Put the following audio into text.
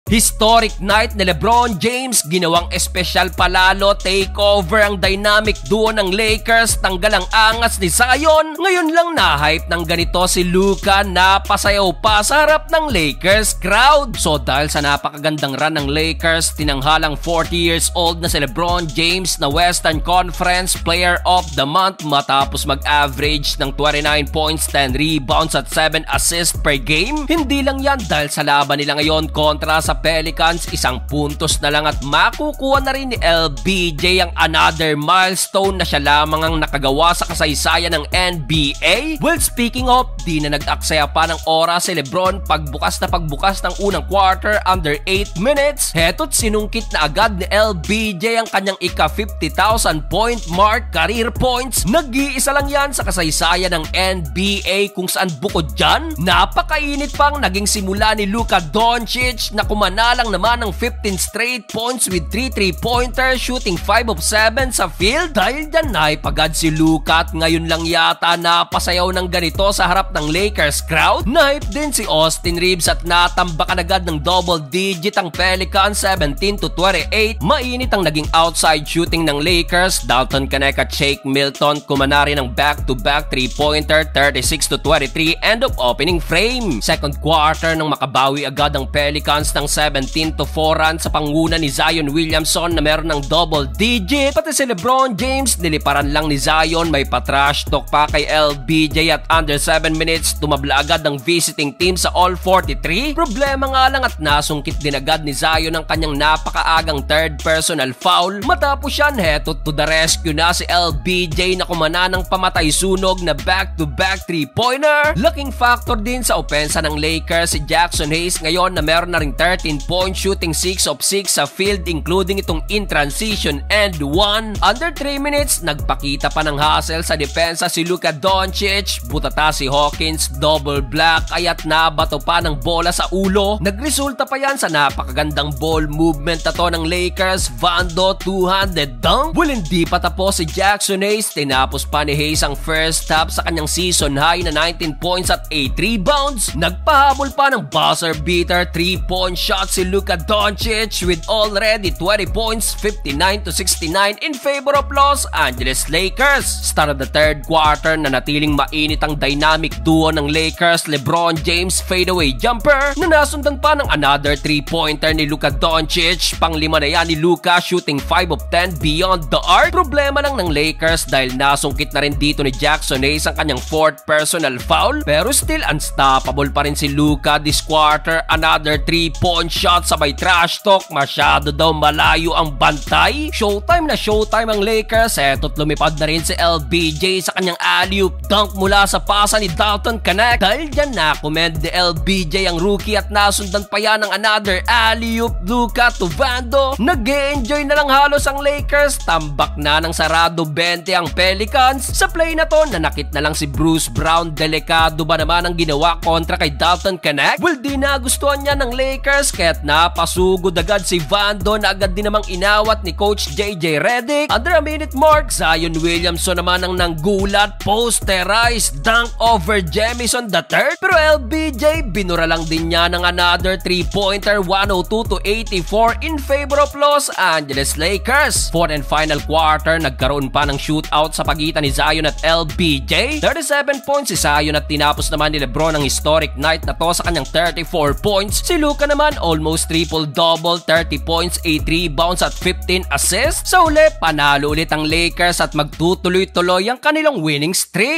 Historic night ni LeBron James, ginawang espesyal palalo, takeover ang dynamic duo ng Lakers, tanggal ang angas ni Zion. Ngayon lang na-hype ng ganito si Luka, napasayaw pa sa harap ng Lakers crowd. So dahil sa napakagandang run ng Lakers, tinanghalang 40 years old na si LeBron James na Western Conference Player of the Month matapos mag-average ng 29 points, 10 rebounds at 7 assists per game. Hindi lang yan dahil sa laban nila ngayon kontra sa Pelicans, isang puntos na lang at makukuha na rin ni LBJ ang another milestone na siya lamang ang nakagawa sa kasaysayan ng NBA. Well, speaking of, di na nag-aksaya pa ng oras si LeBron pagbukas ng unang quarter under 8 minutes. Heto't sinungkit na agad ni LBJ ang kanyang ika 50,000 point mark, career points. Nag-iisa lang yan sa kasaysayan ng NBA kung saan bukod dyan, napakainit pang naging simula ni Luka Doncic na kumanalang naman ng 15 straight points with 3 3-pointers, shooting 5 of 7 sa field. Dahil dyan naipagad si Luka at ngayon lang yata napasayaw ng ganito sa harap ng Lakers crowd. Naip din si Austin Reeves at natambakan agad ng double digit ang Pelicans 17-28. Mainit ang naging outside shooting ng Lakers. Dalton Knecht at Shake Milton kumana rin ng back-to-back 3-pointer 36-23 end of opening frame. Second quarter nang makabawi agad ang Pelicans ng 17-4 run sa panguna ni Zion Williamson na meron ng double digit. Pati si LeBron James niliparan lang ni Zion, may patrash talk pa kay LBJ at under 7 minutes tumabla agad ng visiting team sa all 43. Problema nga lang at nasungkit din agad ni Zion ang kanyang napakaagang third personal foul. Matapos yan, heto to the rescue na si LBJ na kumana ng pamatay sunog na back-to-back 3-pointer. Laking factor din sa opensa ng Lakers si Jackson Hayes ngayon na meron na ring 13 points, shooting 6 of 6 sa field including itong in transition and 1. Under 3 minutes, nagpakita pa ng hustle sa depensa si Luka Doncic. Butata si Hawkins, double block, kaya't nabato pa ng bola sa ulo. Nagresulta pa yan sa napakagandang ball movement na to ng Lakers. Vando, two-handed dunk. Well, hindi pa tapos si Jackson Hayes. Tinapos pa ni Hayes ang first half sa kanyang season high na 19 points at 8 rebounds. Nagpahabol pa ng buzzer beater 3-point shot si Luka Doncic with already 20 points, 59-69 in favor of Los Angeles Lakers. Start of the third quarter na natiling mainit ang dynamic duo ng Lakers. LeBron James fadeaway jumper na nasundan pa ng another 3-pointer ni Luka Doncic. Panglima na yan ni Luka, shooting 5 of 10 beyond the arc. Problema lang ng Lakers dahil nasungkit na rin dito ni Jackson Hayes ang kanyang fourth personal foul. Pero still unstoppable pa rin si Luka this quarter. Another 3-point shot sabay trash talk. Masyado daw malayo ang bantay. Showtime na showtime ang Lakers. Eto't lumipad na rin si LBJ sa kanyang alley-oop dunk mula sa pasa ni Dalton Knecht. Dahil dyan na-commend ni LBJ ang rookie at nasundan pa yan ng another alley-oop. Luka to Vando. Nag-e-enjoy na lang halos ang Lakers. Tambak na ng sarado 20 ang Pelicans. Sa play na to, nanakit na lang si Bruce Brown. Delikado ba naman ang ginawa kontra kay Dalton Knecht? Well, di nagustuhan niya ng Lakers kaya't napasugod agad si Vando na agad din namang inawat ni Coach JJ Redick. Under a minute mark, Zion Williamson naman ang nanggulat. Posterized dunk over Jamison III. Pero LBJ, binura lang din niya ng another 3-pointer 102-84 in favor of Los Angeles Lakers. Fourth and final quarter, nagkaroon pa ng shootout sa pagitan ni Zion at LBJ. 37 points si Zion at tinapos naman ni LeBron ang historic night na to sa kanyang 34 points. Si Luka naman almost triple-double, 30 points, 8 rebounds at 15 assists. Sa uli, panalo ulit ang Lakers at magtutuloy-tuloy ang kanilang winning streak.